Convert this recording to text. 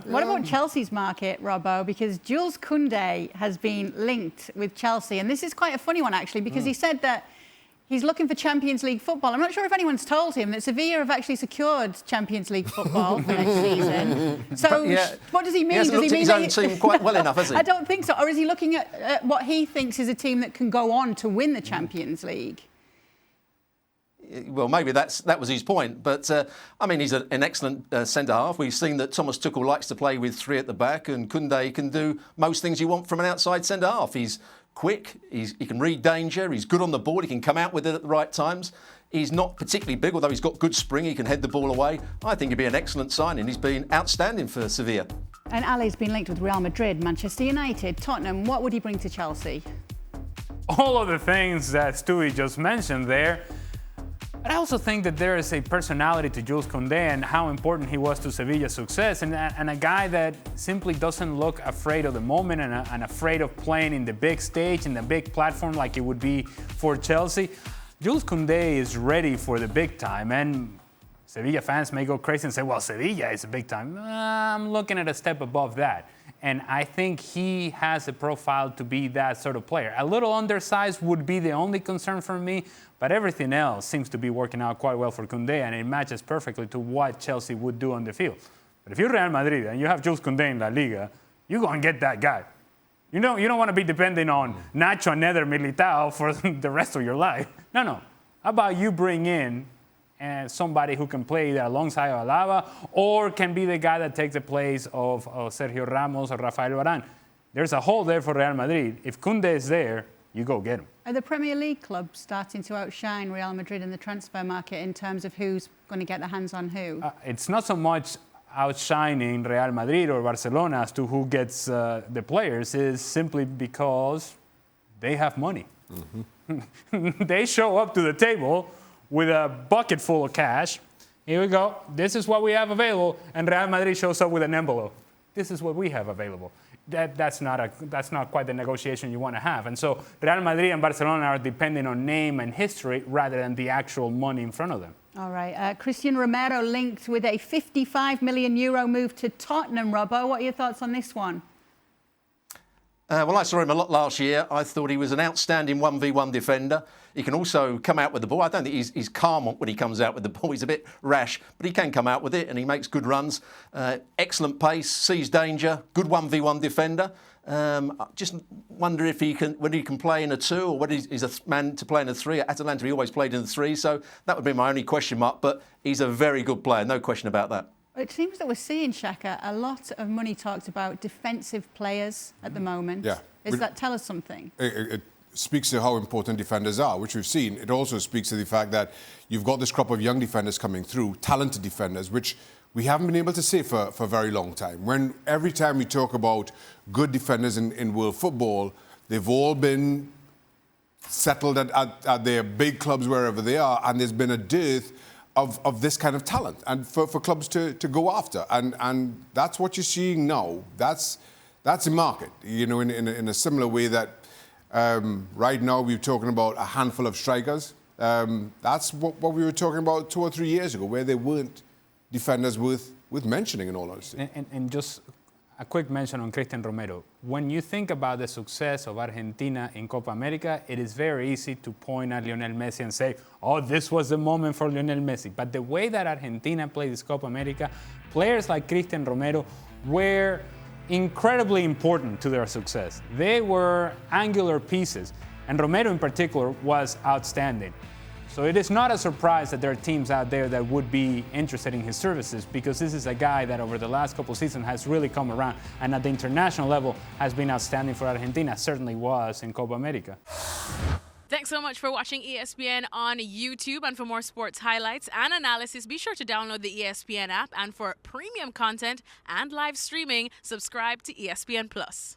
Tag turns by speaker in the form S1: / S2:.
S1: What about Chelsea's market, Robbo? Because Jules Kounde has been linked with Chelsea, and this is quite a funny one, actually, because he said that he's looking for Champions League football. I'm not sure if anyone's told him that Sevilla have actually secured Champions League football for next season. So what does he mean?
S2: He hasn't looked at his own team quite well enough, has he?
S1: I don't think so. Or is he looking at what he thinks is a team that can go on to win the Champions League?
S2: Well, maybe that was his point. But, I mean, he's an excellent centre-half. We've seen that Thomas Tuchel likes to play with three at the back, and Kounde can do most things you want from an outside centre-half. He's quick, he can read danger, he's good on the ball, he can come out with it at the right times. He's not particularly big, although he's got good spring, he can head the ball away. I think he'd be an excellent signing. He's been outstanding for Sevilla.
S1: And Ali's been linked with Real Madrid, Manchester United, Tottenham. What would he bring to Chelsea?
S3: All of the things that Stewie just mentioned there. But I also think that there is a personality to Jules Kounde and how important he was to Sevilla's success, and a guy that simply doesn't look afraid of the moment and afraid of playing in the big stage, in the big platform like it would be for Chelsea. Jules Kounde is ready for the big time, and Sevilla fans may go crazy and say, well, Sevilla is a big time. I'm looking at a step above that. And I think he has a profile to be that sort of player. A little undersized would be the only concern for me, but everything else seems to be working out quite well for Kounde, and it matches perfectly to what Chelsea would do on the field. But if you're Real Madrid and you have Jules Kounde in La Liga, you go and get that guy. You don't want to be depending on Nacho and Nether Militao for the rest of your life. No. How about you bring in somebody who can play either alongside Alaba or can be the guy that takes the place of Sergio Ramos or Rafael Varane. There's a hole there for Real Madrid. If Kounde is there, you go get him.
S1: Are the Premier League clubs starting to outshine Real Madrid in the transfer market in terms of who's going to get their hands on who?
S3: It's not so much outshining Real Madrid or Barcelona as to who gets the players. Is simply because they have money. Mm-hmm. They show up to the table with a bucket full of cash. Here we go. This is what we have available. And Real Madrid shows up with an envelope. This is what we have available. That's not quite the negotiation you want to have. And so Real Madrid and Barcelona are depending on name and history rather than the actual money in front of them.
S1: All right. Cristian Romero linked with a €55 million move to Tottenham, Robbo. What are your thoughts on this one?
S2: Well, I saw him a lot last year. I thought he was an outstanding 1v1 defender. He can also come out with the ball. I don't think he's calm when he comes out with the ball. He's a bit rash, but he can come out with it and he makes good runs. Excellent pace, sees danger, good 1v1 defender. I just wonder if whether he can play in a 2 or whether he's a man to play in a 3. At Atalanta, he always played in the 3, so that would be my only question mark. But he's a very good player, no question about that.
S1: It seems that we're seeing, Shaka, a lot of money talked about defensive players at the moment.
S4: Yeah.
S1: Does that tell us something?
S4: It speaks to how important defenders are, which we've seen. It also speaks to the fact that you've got this crop of young defenders coming through, talented defenders, which we haven't been able to see for a very long time. Every time we talk about good defenders in world football, they've all been settled at their big clubs wherever they are, and there's been a dearth of this kind of talent and for clubs to go after. And that's what you're seeing now. That's the market, in a similar way that right now we're talking about a handful of strikers. That's what we were talking about 2 or 3 years ago, where there weren't defenders worth mentioning, in all honesty.
S3: And just a quick mention on Cristian Romero. When you think about the success of Argentina in Copa America, it is very easy to point at Lionel Messi and say, oh, this was the moment for Lionel Messi. But the way that Argentina played this Copa America, players like Cristian Romero were incredibly important to their success. They were angular pieces, and Romero in particular was outstanding. So it is not a surprise that there are teams out there that would be interested in his services, because this is a guy that over the last couple of seasons has really come around and at the international level has been outstanding for Argentina, certainly was in Copa America.
S5: Thanks so much for watching ESPN on YouTube. And for more sports highlights and analysis, be sure to download the ESPN app. And for premium content and live streaming, subscribe to ESPN+.